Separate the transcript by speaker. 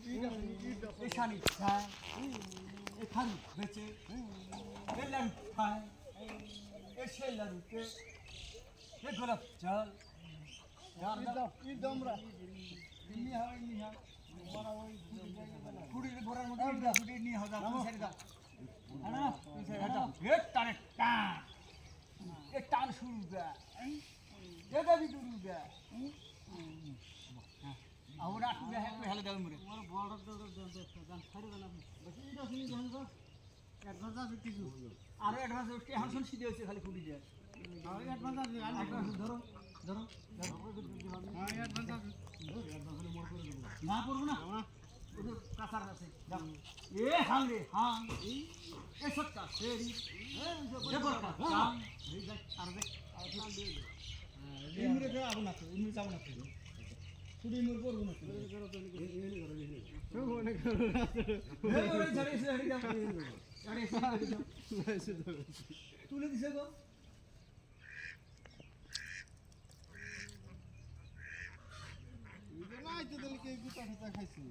Speaker 1: এখানে খায় এখানে বেচে এলাম খায় এসে লাড়ুতে এ গোলাপ জল কুড়ির ঘোড়ার মধ্যে ফুটি নিয়ে হাজার ছেড়ে দাও টানে টান এ টান শুরু দেয় এ দাবি শুরু দেয় ahora aku dah happy hal dalam mereka. Orang borak dah dan hari dalam. Bagi ini dah sini jangan kau. Advance ada tisu. Ada advance उसके hansun सीधे उसे खाली फूटी जाए. हाँ advance ada. Advance धरो. हाँ advance ada. ना पड़ो ना. उधर kasar से. ये hang ले hang. ये सब का सेरी. ये बरका. काम. ये जाए Arbe. ini mereka aku nak. ini sama nak. Sudah umur berapa nak? Tulis di sana. Ini lah itu dari kita kita kasih.